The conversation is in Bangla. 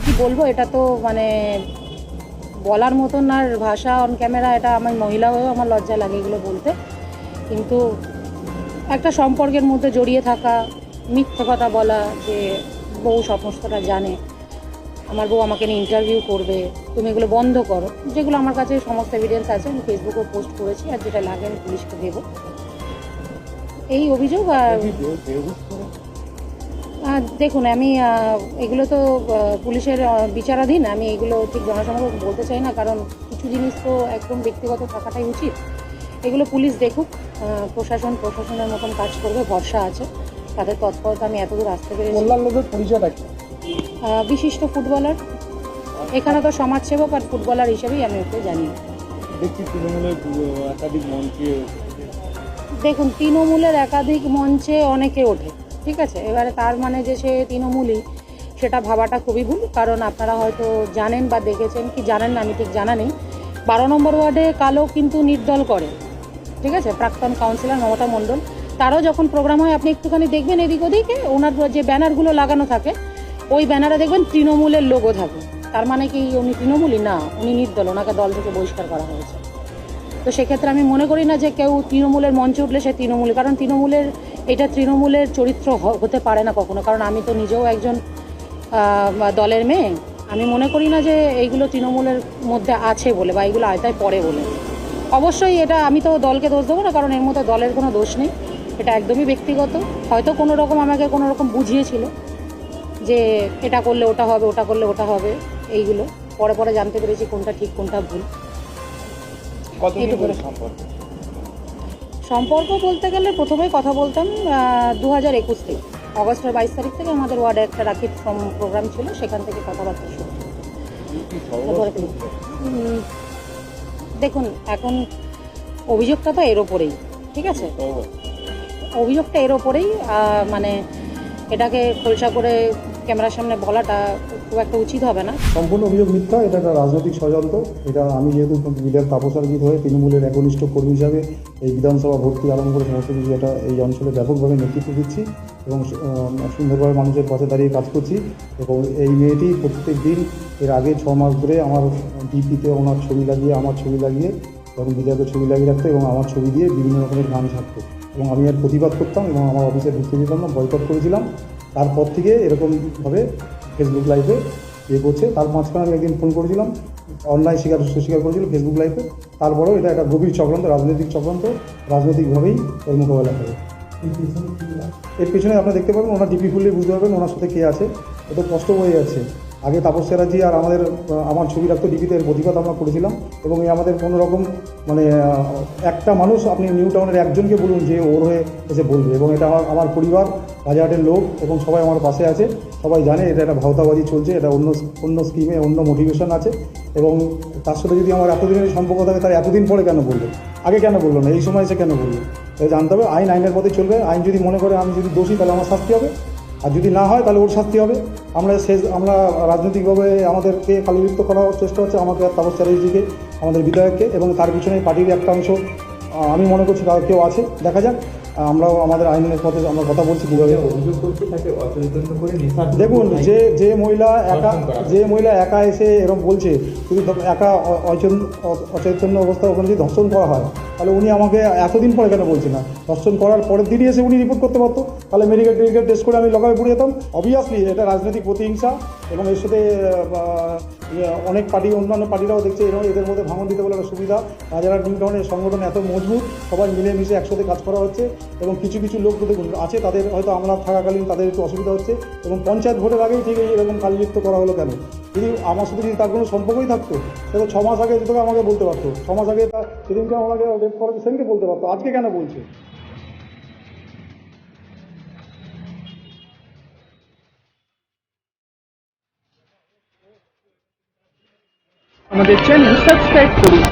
কি বলবো, এটা তো মানে বলার মতন আর ভাষা অন ক্যামেরা, এটা আমার মহিলা হয়েও আমার লজ্জা লাগে এগুলো বলতে। কিন্তু একটা সম্পর্কের মধ্যে জড়িয়ে থাকা, মিথ্যে কথা বলা যে বউ সমস্তটা জানে, আমার বউ আমাকে নিয়ে ইন্টারভিউ করবে, তুমি এগুলো বন্ধ করো, যেগুলো আমার কাছে সমস্ত এভিডেন্স আছে, আমি ফেসবুকেও পোস্ট করেছি, আর যেটা লাগে আমি পুলিশকে দেবো এই অভিযোগ। আর দেখুন, আমি এগুলো তো পুলিশের বিচারাধীন, আমি এগুলো ঠিক জনসমক্ষে বলতে চাই না, কারণ কিছু জিনিস তো একদম ব্যক্তিগত থাকাটাই উচিত। এগুলো পুলিশ দেখুক, প্রশাসনের মতন কাজ করবে, ভরসা আছে তাদের তৎপরতা। আমি এতদূর আসতে পেরেছি। পরিচয়টা কি? বিশিষ্ট ফুটবলার, এখানে তো সমাজসেবক আর ফুটবলার হিসেবেই আমি ওকে জানি। দেখছি তৃণমূলের একাধিক মঞ্চে। দেখুন, তৃণমূলের একাধিক মঞ্চে অনেকে ওঠে, ঠিক আছে, এবারে তার মানে যে সে তৃণমূলই সেটা ভাবাটা খুবই ভুল। কারণ আপনারা হয়তো জানেন বা দেখেছেন, কি জানেন না আমি ঠিক জানা নেই, 12 নম্বর ওয়ার্ডে কালো কিন্তু নির্দল করে, ঠিক আছে, প্রাক্তন কাউন্সিলর মমতা মণ্ডল। তারও যখন প্রোগ্রাম হয় আপনি একটুখানি দেখবেন এদিক ওদিকে ওনার যে ব্যানারগুলো লাগানো থাকে, ওই ব্যানারে দেখবেন তৃণমূলের লোগো থাকে। তার মানে কি উনি তৃণমূলই না, উনি নির্দল, ওনাকে দল থেকে বহিষ্কার করা হয়েছে। তো সেক্ষেত্রে আমি মনে করি না যে কেউ তৃণমূলের মঞ্চে উঠলে সে তৃণমূলী, কারণ তৃণমূলের চরিত্র হতে পারে না কখনো। কারণ আমি তো নিজেও একজন দলের মেয়ে, আমি মনে করি না যে এইগুলো তৃণমূলের মধ্যে আছে বলে বা এইগুলো আয়তায় পড়ে বলে। অবশ্যই এটা আমি তো দলকে দোষ দেবো না, কারণ এর মধ্যে দলের কোনো দোষ নেই, এটা একদমই ব্যক্তিগত। হয়তো কোনো রকম আমাকে কোনো রকম বুঝিয়েছিল যে এটা করলে ওটা হবে, ওটা করলে ওটা হবে, এইগুলো পরে পরে জানতে পেরেছি কোনটা ঠিক কোনটা ভুল। সম্পর্ক বলতে গেলে প্রথমেই কথা বলতাম 2021 থেকে, অগস্টের 22 তারিখ থেকে আমাদের ওয়ার্ডে একটা রাখি প্রোগ্রাম ছিল, সেখান থেকে কথাবার্তা শুরু। দেখুন, এখন অভিযোগটা তো এর ওপরেই, ঠিক আছে, অভিযোগটা এর ওপরেই, মানে এটাকে খোলসা করে ক্যামেরার সামনে বলাটা খুব একটা উচিত হবে না। সম্পূর্ণ অভিযোগ মিথ্যা, এটা একটা রাজনৈতিক ষড়যন্ত্র। এটা আমি যেহেতু বিধায়ক তাপসার জিত হয়ে তৃণমূলের একনিষ্ঠ কর্মী হিসাবে এই বিধানসভা ভর্তি আরম্ভ করে সমস্ত কিছু এটা এই অঞ্চলে ব্যাপকভাবে নেতৃত্ব দিচ্ছি এবং সুন্দরভাবে মানুষের পাশে দাঁড়িয়ে কাজ করছি। এবং এই মেয়েটি প্রত্যেক দিন এর আগে 6 মাস ধরে আমার ডিপিতে ওনার ছবি লাগিয়ে, আমার ছবি লাগিয়ে, এবং বিধায়কের ছবি লাগিয়ে রাখতো এবং আমার ছবি দিয়ে বিভিন্ন রকমের গান ছাড়তো এবং আমি এর প্রতিবাদ করতাম এবং আমার অফিসে ঢুকতে দিতাম না, বয়কট করেছিলাম। তারপর থেকে এরকমভাবে ফেসবুক লাইভে করছে। তার মাঝখানে আমি একদিন ফোন করেছিলাম, অনলাইন স্বীকার করেছিল ফেসবুক লাইভে। তারপরেও এটা একটা গভীর চক্রান্ত, রাজনৈতিক চক্রান্ত, রাজনৈতিকভাবেই এর মোকাবেলা করে। এর পিছনে আপনারা দেখতে পাবেন, ওনার ডিপি খুললেই বুঝতে পারবেন ওনার সাথে কে আছে। এত কষ্ট হয়ে যাচ্ছে। আগে তাপস চ্যাটার্জি আর আমার ছবি রাখতো ডিপিতে, এর প্রতিবাদ আমরা করেছিলাম। এবং এই আমাদের কোনো রকম মানে একটা মানুষ, আপনি নিউ টাউনের একজনকে বলুন যে ওর হয়ে এসে বলবে। এবং এটা আমার পরিবার, বাজারহাটের লোক এবং সবাই আমার পাশে আছে, সবাই জানে এটা একটা ভাওতাবাজি চলছে, এটা অন্য স্কিমে অন্য মোটিভেশন আছে। এবং তার সাথে যদি আমার এতদিনের সম্পর্ক থাকে, তার এতদিন পরে কেন বললো, আগে কেন বললো না, এই সময় এসে কেন বললো? তাই জানতে হবে, আইনের পথে চলবে। আইন যদি মনে করে আমি যদি দোষী, তাহলে আমার শাস্তি হবে, আর যদি না হয় তাহলে ওর শাস্তি হবে। আমরা রাজনৈতিকভাবে আমাদেরকে কালিযুক্ত করার চেষ্টা হচ্ছে, আমাকে আর তাপস চ্যাটার্জিকে, আমাদের বিধায়ককে, এবং তার পিছনে পার্টির একটা অংশ আমি মনে করছি তার কেউ আছে। দেখা যাক, আমরাও আমাদের আইনের পথে আমরা কথা বলছি কীভাবে। দেখুন, যে মহিলা একা এসে এরকম বলছে, যদি একা অচৈতন্য অবস্থা ওখানে যদি ধর্ষণ করা হয়, তাহলে উনি আমাকে এতদিন পরে কেন বলছে না? ধর্ষণ করার পরের দিনই এসে উনি রিপোর্ট করতে পারতো, তাহলে মেডিকেল টেস্ট করে আমি লগাবে পুড়ে যেতাম। অবভিয়াসলি এটা রাজনৈতিক প্রতিহিংসা, এবং এর সাথে অনেক অন্যান্য পার্টিরাও দেখছে এদের মধ্যে ভাঙন দিতে বলে একটা সুবিধা। রাজারহাট নিউ টাউনের সংগঠন এত মজবুত, সবাই মিলেমিশে একসাথে কাজ করা হচ্ছে। এবং কিছু লোক দেখুন আছে, তাদের হয়তো আমরা থাকাকালীন তাদের একটু অসুবিধা হচ্ছে, এবং পঞ্চায়েত ভোটের আগেই ঠিক এরকম কালিযুক্ত করা হলো কেন? যদি আমার সাথে যদি তার কোনো সম্পর্কই থাকতো, সেটা 6 মাস আগে যেটা আমাকে বলতে পারতো, 6 মাস আগে সেদিনকে আমাকে রেপ করাতে সেদিনকে বলতে পারতো, আজকে কেন বলছে? আমাদের চ্যানেল সাবস্ক্রাইব করুন।